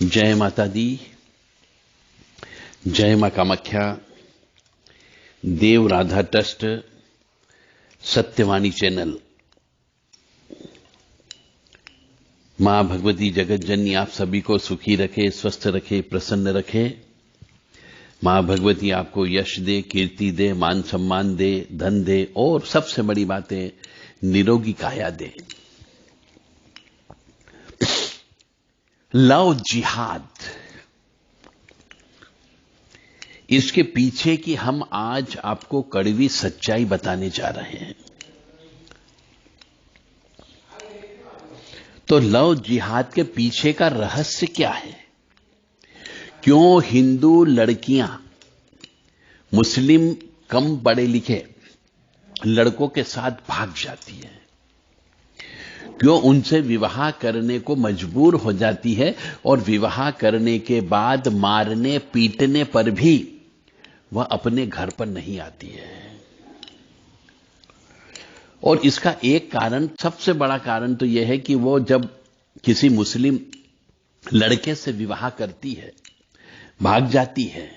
जय माता दी, जय मां कामाख्या, देव राधा ट्रस्ट, सत्यवाणी चैनल। मां भगवती जगत जननी आप सभी को सुखी रखे, स्वस्थ रखे, प्रसन्न रखे। मां भगवती आपको यश दे, कीर्ति दे, मान सम्मान दे, धन दे और सबसे बड़ी बात है निरोगी काया दे। लव जिहाद, इसके पीछे की हम आज आपको कड़वी सच्चाई बताने जा रहे हैं। तो लव जिहाद के पीछे का रहस्य क्या है? क्यों हिंदू लड़कियां मुस्लिम कम पढ़े लिखे लड़कों के साथ भाग जाती हैं? क्यों उनसे विवाह करने को मजबूर हो जाती है और विवाह करने के बाद मारने पीटने पर भी वह अपने घर पर नहीं आती है? और इसका एक कारण, सबसे बड़ा कारण तो यह है कि वो जब किसी मुस्लिम लड़के से विवाह करती है, भाग जाती है,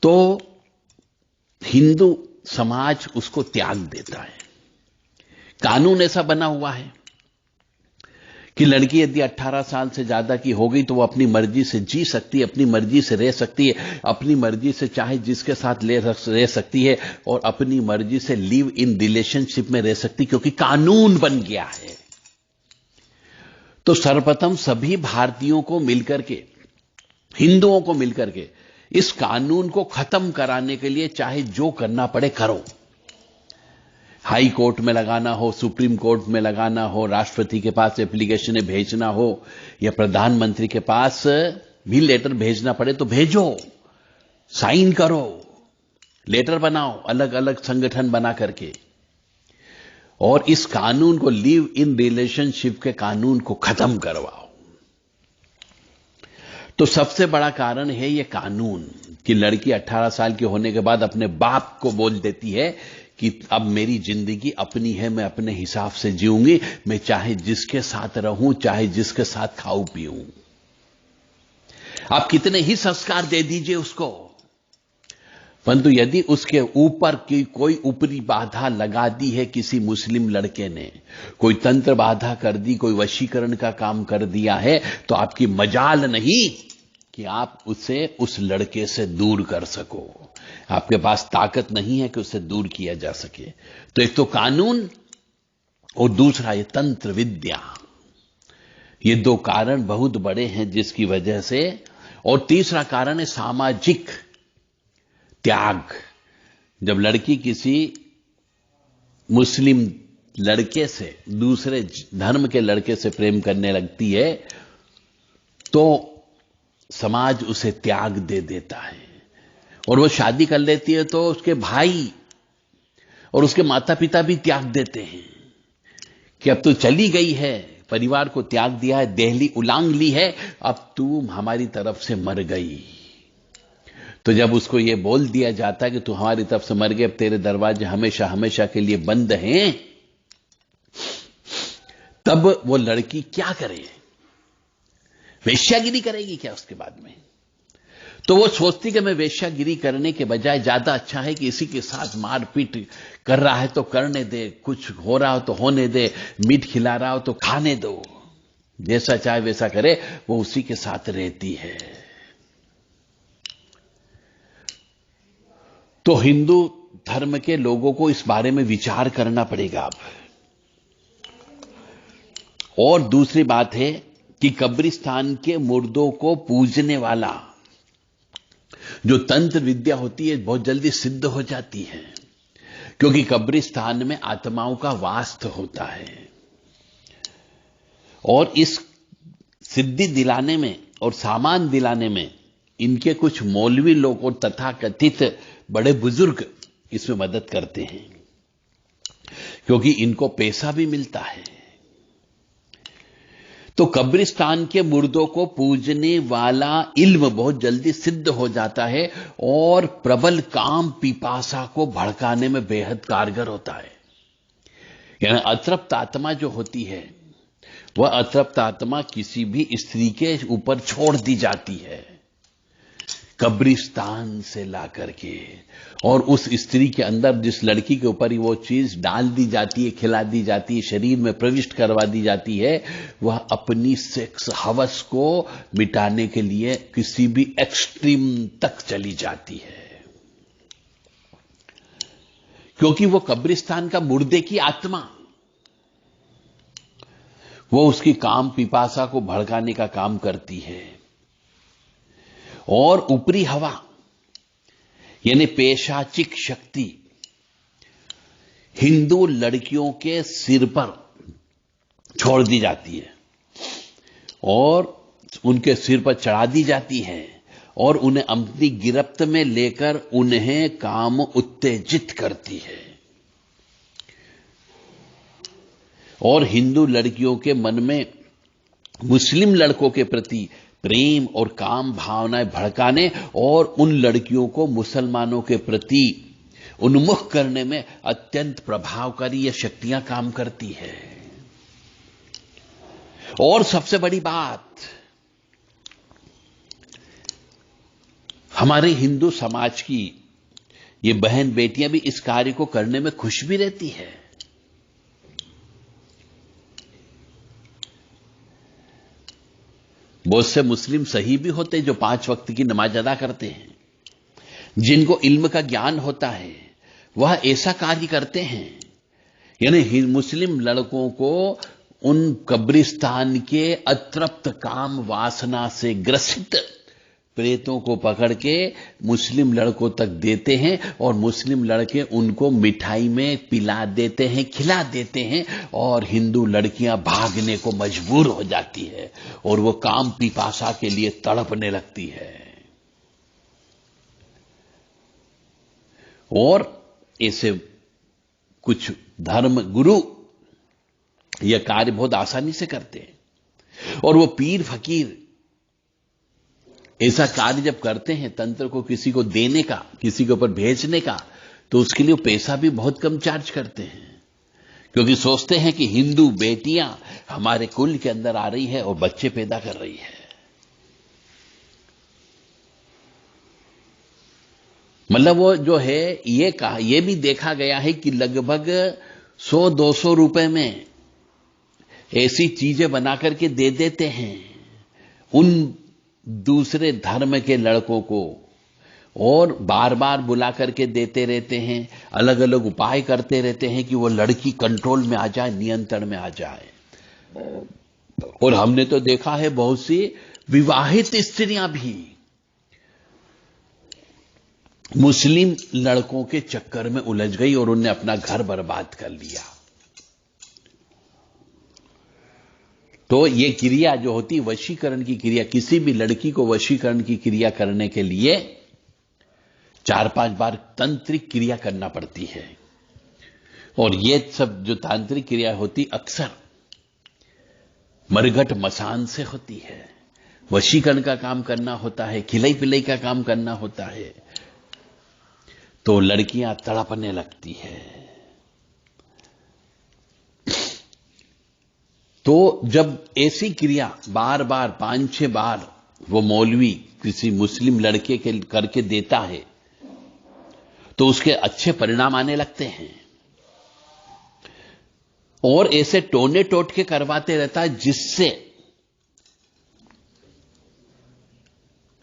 तो हिंदू समाज उसको त्याग देता है। कानून ऐसा बना हुआ है कि लड़की यदि 18 साल से ज्यादा की हो गई तो वो अपनी मर्जी से जी सकती है, अपनी मर्जी से रह सकती है, अपनी मर्जी से चाहे जिसके साथ रह सकती है और अपनी मर्जी से लिव इन रिलेशनशिप में रह सकती, क्योंकि कानून बन गया है। तो सर्वप्रथम सभी भारतीयों को मिलकर के, हिंदुओं को मिलकर के इस कानून को खत्म कराने के लिए चाहे जो करना पड़े करो। हाई कोर्ट में लगाना हो, सुप्रीम कोर्ट में लगाना हो, राष्ट्रपति के पास एप्लीकेशन भेजना हो या प्रधानमंत्री के पास भी लेटर भेजना पड़े तो भेजो, साइन करो, लेटर बनाओ अलग अलग संगठन बना करके, और इस कानून को, लिव इन रिलेशनशिप के कानून को खत्म करवाओ। तो सबसे बड़ा कारण है यह कानून कि लड़की 18 साल की होने के बाद अपने बाप को बोल देती है कि अब मेरी जिंदगी अपनी है, मैं अपने हिसाब से जीऊंगी, मैं चाहे जिसके साथ रहूं, चाहे जिसके साथ खाऊं पीऊं। आप कितने ही संस्कार दे दीजिए उसको, परंतु यदि उसके ऊपर की कोई ऊपरी बाधा लगा दी है किसी मुस्लिम लड़के ने, कोई तंत्र बाधा कर दी, कोई वशीकरण का काम कर दिया है, तो आपकी मजाल नहीं कि आप उसे उस लड़के से दूर कर सको। आपके पास ताकत नहीं है कि उसे दूर किया जा सके। तो एक तो कानून और दूसरा ये तंत्र विद्या, ये दो कारण बहुत बड़े हैं जिसकी वजह से। और तीसरा कारण है सामाजिक त्याग। जब लड़की किसी मुस्लिम लड़के से, दूसरे धर्म के लड़के से प्रेम करने लगती है तो समाज उसे त्याग दे देता है, और वो शादी कर लेती है तो उसके भाई और उसके माता पिता भी त्याग देते हैं कि अब तो चली गई है, परिवार को त्याग दिया है, देहली उलांग ली है, अब तू हमारी तरफ से मर गई। तो जब उसको ये बोल दिया जाता है कि तू हमारी तरफ से मर गई, अब तेरे दरवाजे हमेशा हमेशा के लिए बंद हैं, तब वो लड़की क्या करे? वेश्यागिरी करेगी क्या उसके बाद में? तो वो सोचती कि मैं वेश्यागिरी करने के बजाय ज्यादा अच्छा है कि इसी के साथ मारपीट कर रहा है तो करने दे, कुछ हो रहा हो तो होने दे, मीट खिला रहा हो तो खाने दो, जैसा चाहे वैसा करे, वो उसी के साथ रहती है। तो हिंदू धर्म के लोगों को इस बारे में विचार करना पड़ेगा अब। और दूसरी बात है कि कब्रिस्तान के मुर्दों को पूजने वाला जो तंत्र विद्या होती है बहुत जल्दी सिद्ध हो जाती है, क्योंकि कब्रिस्तान में आत्माओं का वास होता है। और इस सिद्धि दिलाने में और सामान दिलाने में इनके कुछ मौलवी लोग और तथाकथित बड़े बुजुर्ग इसमें मदद करते हैं, क्योंकि इनको पैसा भी मिलता है। तो कब्रिस्तान के मुर्दों को पूजने वाला इल्म बहुत जल्दी सिद्ध हो जाता है और प्रबल काम पिपासा को भड़काने में बेहद कारगर होता है। यानी अतृप्त आत्मा जो होती है वह अतृप्त आत्मा किसी भी स्त्री के ऊपर छोड़ दी जाती है कब्रिस्तान से ला करके, और उस स्त्री के अंदर जिस लड़की के ऊपर ही वो चीज डाल दी जाती है, खिला दी जाती है, शरीर में प्रविष्ट करवा दी जाती है, वह अपनी सेक्स हवस को मिटाने के लिए किसी भी एक्सट्रीम तक चली जाती है, क्योंकि वो कब्रिस्तान का मुर्दे की आत्मा, वो उसकी काम पिपासा को भड़काने का काम करती है। और ऊपरी हवा यानी पेशाचिक शक्ति हिंदू लड़कियों के सिर पर छोड़ दी जाती है और उनके सिर पर चढ़ा दी जाती है और उन्हें अपनी गिरफ्त में लेकर उन्हें काम उत्तेजित करती है। और हिंदू लड़कियों के मन में मुस्लिम लड़कों के प्रति प्रेम और काम भावनाएं भड़काने और उन लड़कियों को मुसलमानों के प्रति उन्मुख करने में अत्यंत प्रभावकारी ये शक्तियां काम करती है। और सबसे बड़ी बात, हमारे हिंदू समाज की ये बहन बेटियां भी इस कार्य को करने में खुश भी रहती है। बहुत से मुस्लिम सही भी होते जो 5 वक्त की नमाज अदा करते हैं, जिनको इल्म का ज्ञान होता है, वह ऐसा कार्य करते हैं। यानी मुस्लिम लड़कों को उन कब्रिस्तान के अतृप्त काम वासना से ग्रसित प्रेतों को पकड़ के मुस्लिम लड़कों तक देते हैं और मुस्लिम लड़के उनको मिठाई में पिला देते हैं, खिला देते हैं और हिंदू लड़कियां भागने को मजबूर हो जाती है और वो काम पिपासा के लिए तड़पने लगती है। और ऐसे कुछ धर्म गुरु यह कार्य बहुत आसानी से करते हैं और वो पीर फकीर ऐसा कार्य जब करते हैं, तंत्र को किसी को देने का, किसी के ऊपर भेजने का, तो उसके लिए पैसा भी बहुत कम चार्ज करते हैं, क्योंकि सोचते हैं कि हिंदू बेटियां हमारे कुल के अंदर आ रही है और बच्चे पैदा कर रही है। मतलब वो जो है ये भी देखा गया है कि लगभग 100-200 रुपए में ऐसी चीजें बना करके दे देते हैं उन दूसरे धर्म के लड़कों को और बार बार बुला करके देते रहते हैं, अलग अलग उपाय करते रहते हैं कि वो लड़की कंट्रोल में आ जाए, नियंत्रण में आ जाए। और हमने तो देखा है बहुत सी विवाहित स्त्रियां भी मुस्लिम लड़कों के चक्कर में उलझ गई और उन्हें अपना घर बर्बाद कर लिया। तो ये क्रिया जो होती है वशीकरण की क्रिया, किसी भी लड़की को वशीकरण की क्रिया करने के लिए 4-5 बार तांत्रिक क्रिया करना पड़ती है। और ये सब जो तांत्रिक क्रिया होती अक्सर मरघट मसान से होती है। वशीकरण का काम करना होता है, खिलाई पिलाई का काम करना होता है, तो लड़कियां तड़पने लगती है। तो जब ऐसी क्रिया बार बार 5-6 बार वो मौलवी किसी मुस्लिम लड़के के करके देता है तो उसके अच्छे परिणाम आने लगते हैं और ऐसे टोने टोटके करवाते रहता है जिससे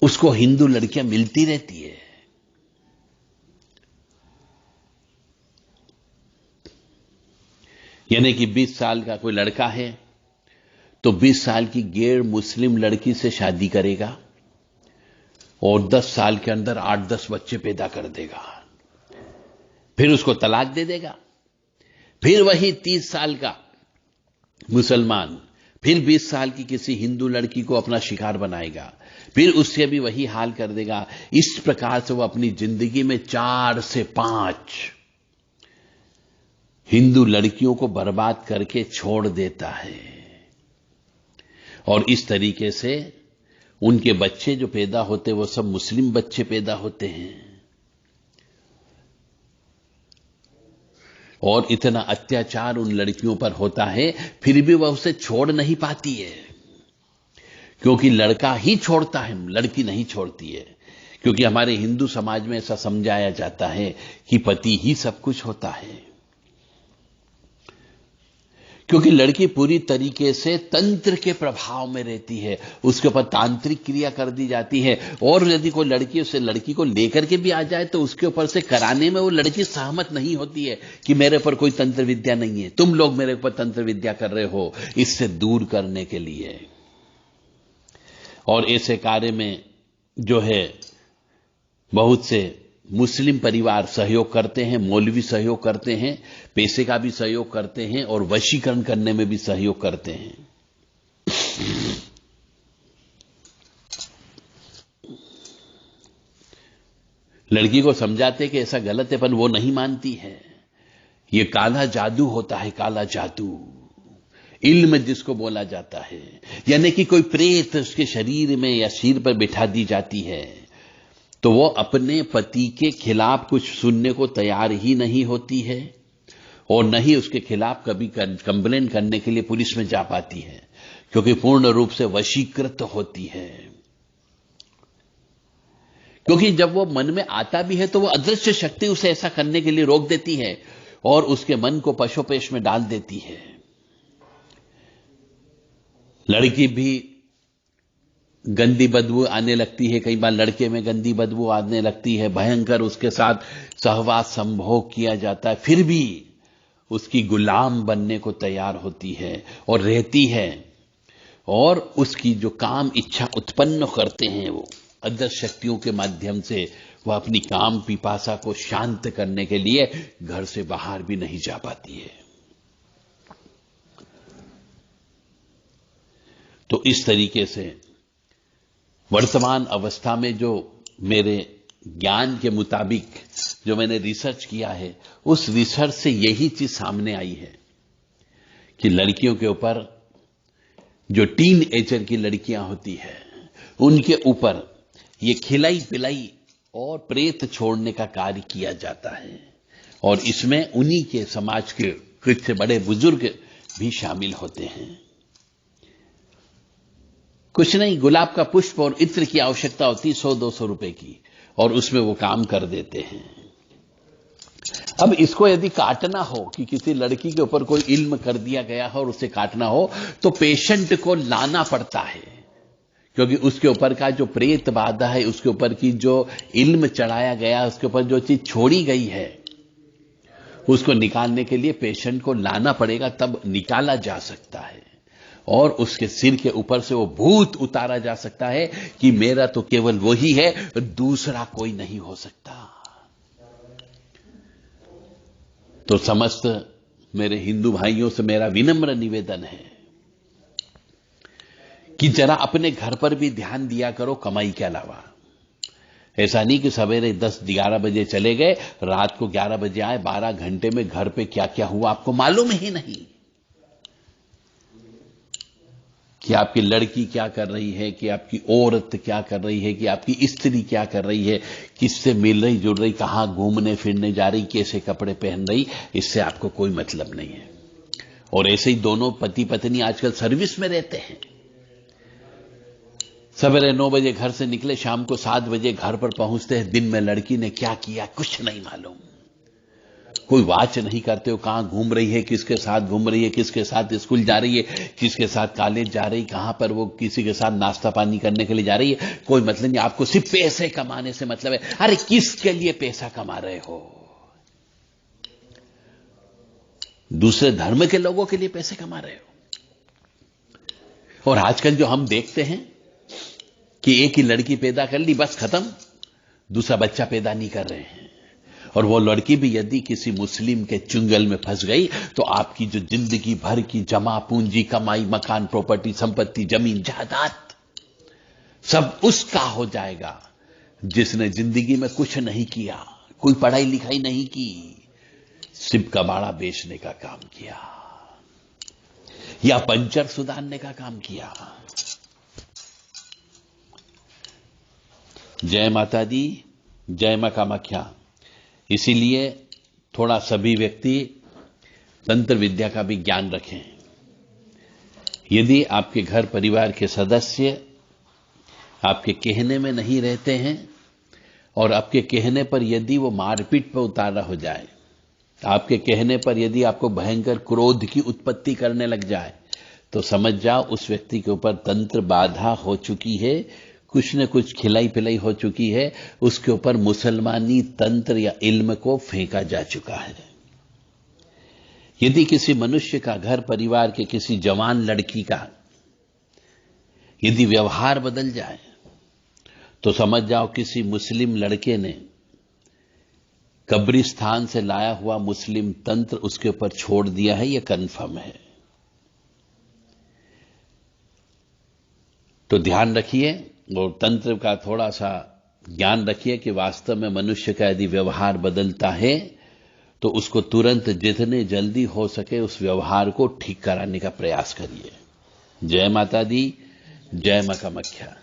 उसको हिंदू लड़कियां मिलती रहती है। यानी कि 20 साल का कोई लड़का है तो 20 साल की गैर मुस्लिम लड़की से शादी करेगा और 10 साल के अंदर 8-10 बच्चे पैदा कर देगा, फिर उसको तलाक दे देगा। फिर वही 30 साल का मुसलमान फिर 20 साल की किसी हिंदू लड़की को अपना शिकार बनाएगा, फिर उससे भी वही हाल कर देगा। इस प्रकार से वो अपनी जिंदगी में 4 से 5 हिंदू लड़कियों को बर्बाद करके छोड़ देता है। और इस तरीके से उनके बच्चे जो पैदा होते वो सब मुस्लिम बच्चे पैदा होते हैं। और इतना अत्याचार उन लड़कियों पर होता है, फिर भी वह उसे छोड़ नहीं पाती है, क्योंकि लड़का ही छोड़ता है, लड़की नहीं छोड़ती है। क्योंकि हमारे हिंदू समाज में ऐसा समझाया जाता है कि पति ही सब कुछ होता है। क्योंकि लड़की पूरी तरीके से तंत्र के प्रभाव में रहती है, उसके ऊपर तांत्रिक क्रिया कर दी जाती है, और यदि कोई लड़की उसे लड़की को लेकर के भी आ जाए तो उसके ऊपर से कराने में वो लड़की सहमत नहीं होती है कि मेरे पर कोई तंत्र विद्या नहीं है, तुम लोग मेरे ऊपर तंत्र विद्या कर रहे हो, इससे दूर करने के लिए। और ऐसे कार्य में जो है बहुत से मुस्लिम परिवार सहयोग करते हैं, मौलवी सहयोग करते हैं, पैसे का भी सहयोग करते हैं और वशीकरण करने में भी सहयोग करते हैं। लड़की को समझाते कि ऐसा गलत है, पर वो नहीं मानती है। ये काला जादू होता है, काला जादू, इल्म जिसको बोला जाता है, यानी कि कोई प्रेत उसके शरीर में या सिर पर बिठा दी जाती है तो वो अपने पति के खिलाफ कुछ सुनने को तैयार ही नहीं होती है, और न ही उसके खिलाफ कभी कंप्लेन करने के लिए पुलिस में जा पाती है, क्योंकि पूर्ण रूप से वशीकृत होती है। क्योंकि जब वो मन में आता भी है तो वो अदृश्य शक्ति उसे ऐसा करने के लिए रोक देती है और उसके मन को पशुपेश में डाल देती है। लड़की भी गंदी बदबू आने लगती है, कई बार लड़के में गंदी बदबू आने लगती है, भयंकर उसके साथ सहवास संभोग किया जाता है, फिर भी उसकी गुलाम बनने को तैयार होती है और रहती है। और उसकी जो काम इच्छा उत्पन्न करते हैं वो अदृश्य शक्तियों के माध्यम से, वह अपनी काम पिपासा को शांत करने के लिए घर से बाहर भी नहीं जा पाती है। तो इस तरीके से वर्तमान अवस्था में जो मेरे ज्ञान के मुताबिक जो मैंने रिसर्च किया है, उस रिसर्च से यही चीज सामने आई है कि लड़कियों के ऊपर, जो टीन एजर की लड़कियां होती है, उनके ऊपर ये खिलाई पिलाई और प्रेत छोड़ने का कार्य किया जाता है। और इसमें उन्हीं के समाज के कुछ से बड़े बुजुर्ग भी शामिल होते हैं। कुछ नहीं, गुलाब का पुष्प और इत्र की आवश्यकता होती 100-200 रुपए की, और उसमें वो काम कर देते हैं। अब इसको यदि काटना हो कि किसी लड़की के ऊपर कोई इल्म कर दिया गया हो और उसे काटना हो, तो पेशेंट को लाना पड़ता है, क्योंकि उसके ऊपर का जो प्रेत बाधा है, उसके ऊपर की जो इल्म चढ़ाया गया, उसके ऊपर जो चीज छोड़ी गई है, उसको निकालने के लिए पेशेंट को लाना पड़ेगा, तब निकाला जा सकता है। और उसके सिर के ऊपर से वो भूत उतारा जा सकता है कि मेरा तो केवल वही है, दूसरा कोई नहीं हो सकता। तो समस्त मेरे हिंदू भाइयों से मेरा विनम्र निवेदन है कि जरा अपने घर पर भी ध्यान दिया करो कमाई के अलावा। ऐसा नहीं कि सवेरे 10-11 बजे चले गए, रात को 11 बजे आए, 12 घंटे में घर पे क्या क्या हुआ आपको मालूम ही नहीं, कि आपकी लड़की क्या कर रही है, कि आपकी औरत क्या कर रही है, कि आपकी स्त्री क्या कर रही है, किससे मिल रही जुड़ रही, कहां घूमने फिरने जा रही, कैसे कपड़े पहन रही, इससे आपको कोई मतलब नहीं है। और ऐसे ही दोनों पति पत्नी आजकल सर्विस में रहते हैं, सवेरे 9 बजे घर से निकले, शाम को 7 बजे घर पर पहुंचते हैं। दिन में लड़की ने क्या किया कुछ नहीं मालूम, कोई वाच नहीं करते हो, कहां घूम रही है, किसके साथ घूम रही है, किसके साथ स्कूल जा रही है, किसके साथ कॉलेज जा रही, कहां पर वो किसी के साथ नाश्ता पानी करने के लिए जा रही है, कोई मतलब नहीं। आपको सिर्फ पैसे कमाने से मतलब है। अरे किसके लिए पैसा कमा रहे हो? दूसरे धर्म के लोगों के लिए पैसे कमा रहे हो। और आजकल जो हम देखते हैं कि एक ही लड़की पैदा कर ली, बस खत्म, दूसरा बच्चा पैदा नहीं कर रहे हैं। और वो लड़की भी यदि किसी मुस्लिम के चुंगल में फंस गई तो आपकी जो जिंदगी भर की जमा पूंजी, कमाई, मकान, प्रॉपर्टी, संपत्ति, जमीन जायदाद सब उसका हो जाएगा, जिसने जिंदगी में कुछ नहीं किया, कोई पढ़ाई लिखाई नहीं की, सिर्फ कबाड़ा बेचने का काम किया या पंचर सुधारने का काम किया। जय माता दी, जय मां कामाख्या। इसीलिए थोड़ा सभी व्यक्ति तंत्र विद्या का भी ज्ञान रखें। यदि आपके घर परिवार के सदस्य आपके कहने में नहीं रहते हैं और आपके कहने पर यदि वो मारपीट पर उतारा हो जाए, आपके कहने पर यदि आपको भयंकर क्रोध की उत्पत्ति करने लग जाए, तो समझ जाओ उस व्यक्ति के ऊपर तंत्र बाधा हो चुकी है, कुछ न कुछ खिलाई पिलाई हो चुकी है, उसके ऊपर मुसलमानी तंत्र या इल्म को फेंका जा चुका है। यदि किसी मनुष्य का, घर परिवार के किसी जवान लड़की का यदि व्यवहार बदल जाए, तो समझ जाओ किसी मुस्लिम लड़के ने कब्रिस्तान से लाया हुआ मुस्लिम तंत्र उसके ऊपर छोड़ दिया है, यह कन्फर्म है। तो ध्यान रखिए और तंत्र का थोड़ा सा ज्ञान रखिए कि वास्तव में मनुष्य का यदि व्यवहार बदलता है तो उसको तुरंत जितने जल्दी हो सके उस व्यवहार को ठीक कराने का प्रयास करिए। जय माता दी, जय मां कामाख्या।